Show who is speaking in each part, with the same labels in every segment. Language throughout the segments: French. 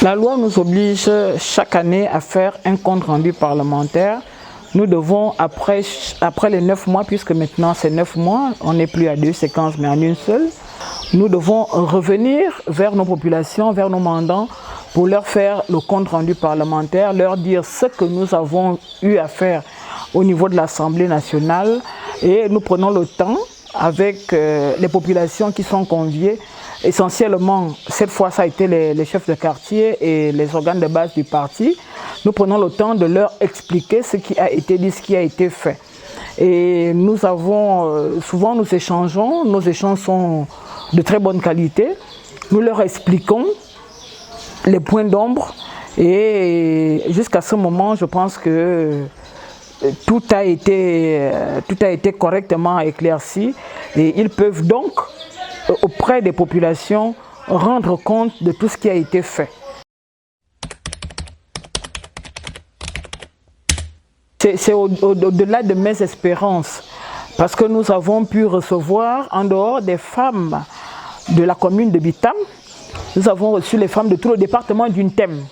Speaker 1: La loi nous oblige chaque année à faire un compte rendu parlementaire. Nous devons, après les 9 mois, puisque maintenant c'est 9 mois, on n'est plus à 2 séquences mais en une seule, nous devons revenir vers nos populations, vers nos mandants, pour leur faire le compte rendu parlementaire, leur dire ce que nous avons eu à faire au niveau de l'Assemblée nationale. Et nous prenons le temps avec les populations qui sont conviées. Essentiellement, cette fois, ça a été les chefs de quartier et les organes de base du parti. Nous prenons le temps de leur expliquer ce qui a été dit, ce qui a été fait. Et nous avons, souvent nous échangeons, nos échanges sont de très bonne qualité. Nous leur expliquons les points d'ombre et jusqu'à ce moment, je pense que tout a été correctement éclairci et ils peuvent donc, auprès des populations, rendre compte de tout ce qui a été fait. C'est au-delà de mes espérances, parce que nous avons pu recevoir, en dehors des femmes de la commune de Bitam, nous avons reçu les femmes de tout le département d'une thème.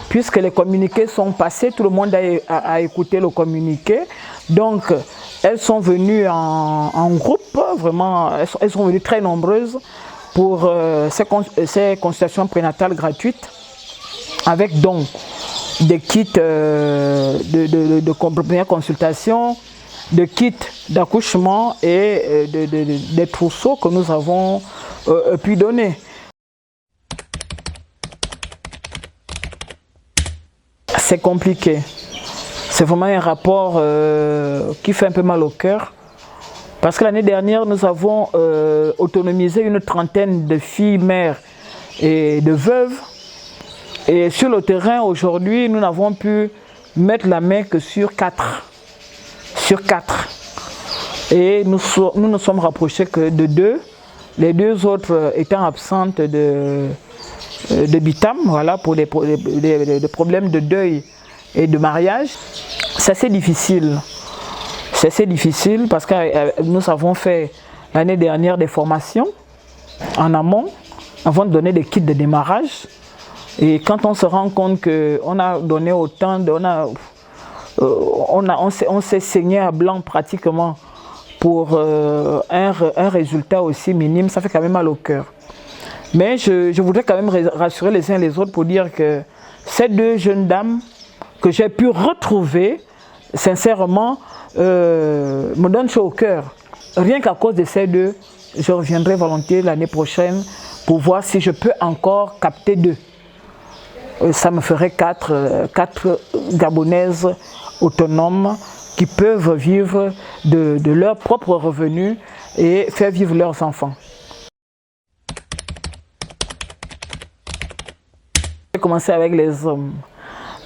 Speaker 1: Puisque les communiqués sont passés, tout le monde a écouté le communiqué. Donc, elles sont venues en groupe, vraiment, elles sont venues très nombreuses pour ces consultations prénatales gratuites, avec donc des kits de première consultation, de kits d'accouchement et des trousseaux que nous avons pu donner. C'est compliqué. C'est vraiment un rapport qui fait un peu mal au cœur. Parce que l'année dernière, nous avons autonomisé une trentaine de filles mères et de veuves. Et sur le terrain, aujourd'hui, nous n'avons pu mettre la main que sur 4. Sur 4. Et nous nous sommes rapprochés que de 2. Les 2 autres étant absentes de Bitam, voilà, pour des problèmes de deuil et de mariage. C'est assez difficile. C'est assez difficile parce que nous avons fait l'année dernière des formations en amont avant de donner des kits de démarrage. Et quand on se rend compte qu'on a donné autant, on s'est saigné à blanc pratiquement pour un résultat aussi minime, ça fait quand même mal au cœur. Mais je voudrais quand même rassurer les uns les autres pour dire que ces 2 jeunes dames que j'ai pu retrouver, sincèrement, me donnent chaud au cœur. Rien qu'à cause de ces 2, je reviendrai volontiers l'année prochaine pour voir si je peux encore capter 2. Ça me ferait 4 Gabonaises autonomes qui peuvent vivre de leurs propres revenus et faire vivre leurs enfants. J'ai commencé avec les hommes.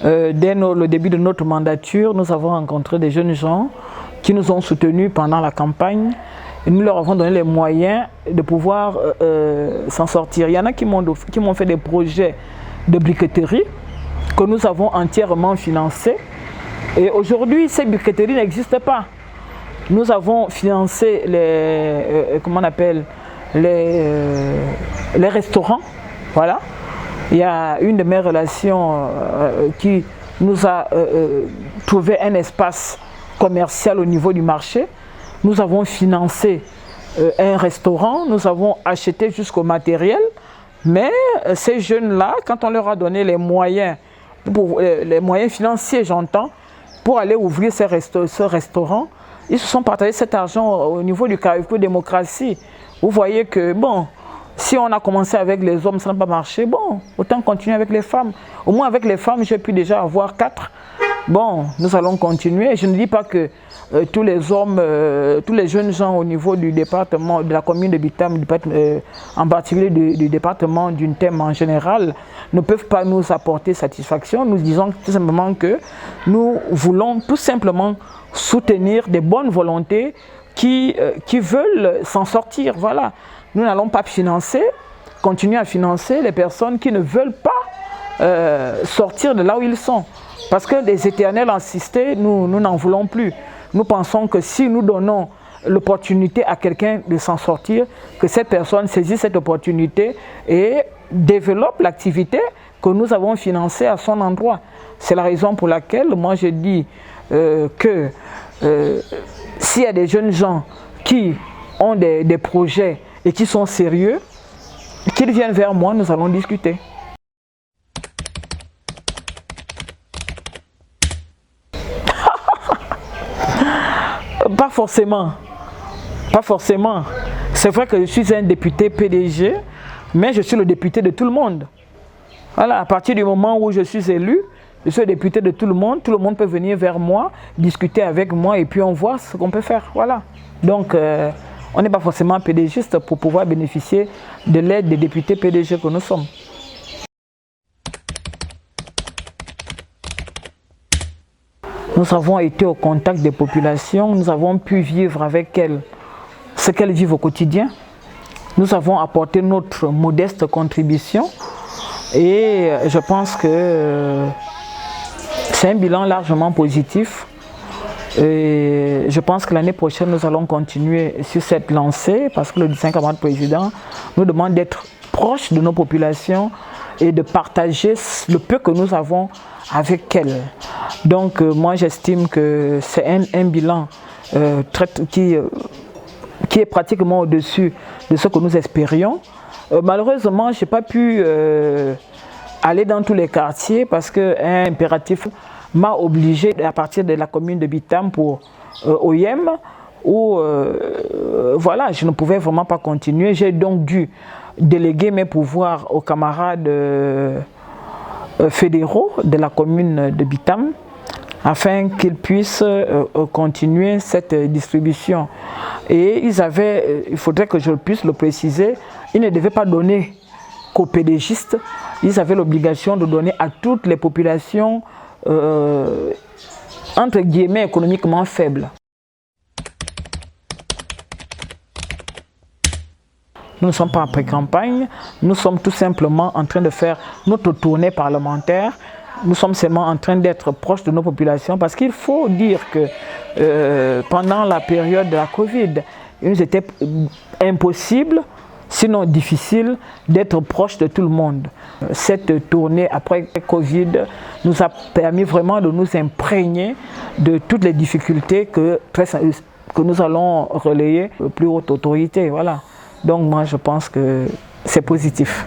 Speaker 1: Dès le début de notre mandature, nous avons rencontré des jeunes gens qui nous ont soutenus pendant la campagne et nous leur avons donné les moyens de pouvoir s'en sortir. Il y en a qui m'ont fait des projets de briqueterie que nous avons entièrement financés. Et aujourd'hui, ces briqueteries n'existent pas. Nous avons financé les restaurants. Voilà. Il y a une de mes relations qui nous a trouvé un espace commercial au niveau du marché. Nous avons financé un restaurant, nous avons acheté jusqu'au matériel. Mais ces jeunes-là, quand on leur a donné les moyens financiers, j'entends, pour aller ouvrir ce restaurant, ils se sont partagés cet argent au niveau du Carrefour Démocratie. Vous voyez que, bon, si on a commencé avec les hommes, ça n'a pas marché, bon, autant continuer avec les femmes. Au moins avec les femmes, j'ai pu déjà avoir 4. Bon, nous allons continuer. Je ne dis pas que tous les hommes, tous les jeunes gens au niveau du département, de la commune de Bitam, en particulier du département d'une thème en général, ne peuvent pas nous apporter satisfaction. Nous disons tout simplement que nous voulons tout simplement soutenir des bonnes volontés qui veulent s'en sortir. Voilà. Nous n'allons pas continuer à financer les personnes qui ne veulent pas sortir de là où ils sont. Parce que des éternels insistés, nous n'en voulons plus. Nous pensons que si nous donnons l'opportunité à quelqu'un de s'en sortir, que cette personne saisit cette opportunité et développe l'activité que nous avons financé à son endroit. C'est la raison pour laquelle moi je dis que s'il y a des jeunes gens qui ont des projets et qui sont sérieux, qu'ils viennent vers moi, nous allons discuter. Pas forcément. Pas forcément. C'est vrai que je suis un député PDG, mais je suis le député de tout le monde. Voilà, à partir du moment où je suis élu, je suis le député de tout le monde peut venir vers moi, discuter avec moi et puis on voit ce qu'on peut faire. Voilà. Donc, on n'est pas forcément PDGiste pour pouvoir bénéficier de l'aide des députés PDG que nous sommes. Nous avons été au contact des populations, nous avons pu vivre avec elles ce qu'elles vivent au quotidien. Nous avons apporté notre modeste contribution et je pense que c'est un bilan largement positif. Et je pense que l'année prochaine, nous allons continuer sur cette lancée parce que le 15 camarades président nous demande d'être proches de nos populations et de partager le peu que nous avons avec elles. Donc moi j'estime que c'est un bilan qui est pratiquement au-dessus de ce que nous espérions. Malheureusement, je n'ai pas pu aller dans tous les quartiers parce qu'un impératif m'a obligé à partir de la commune de Bitam pour OIM où voilà, je ne pouvais vraiment pas continuer. J'ai donc dû déléguer mes pouvoirs aux camarades fédéraux de la commune de Bitam afin qu'ils puissent continuer cette distribution. Et il faudrait que je puisse le préciser, ils ne devaient pas donner qu'aux pédégistes, ils avaient l'obligation de donner à toutes les populations entre guillemets économiquement faibles. Nous ne sommes pas en pré-campagne, nous sommes tout simplement en train de faire notre tournée parlementaire. Nous sommes seulement en train d'être proches de nos populations parce qu'il faut dire que pendant la période de la Covid, il nous était impossible, sinon difficile, d'être proche de tout le monde. Cette tournée après Covid nous a permis vraiment de nous imprégner de toutes les difficultés que nous allons relayer aux plus hautes autorités. Voilà. Donc moi je pense que c'est positif.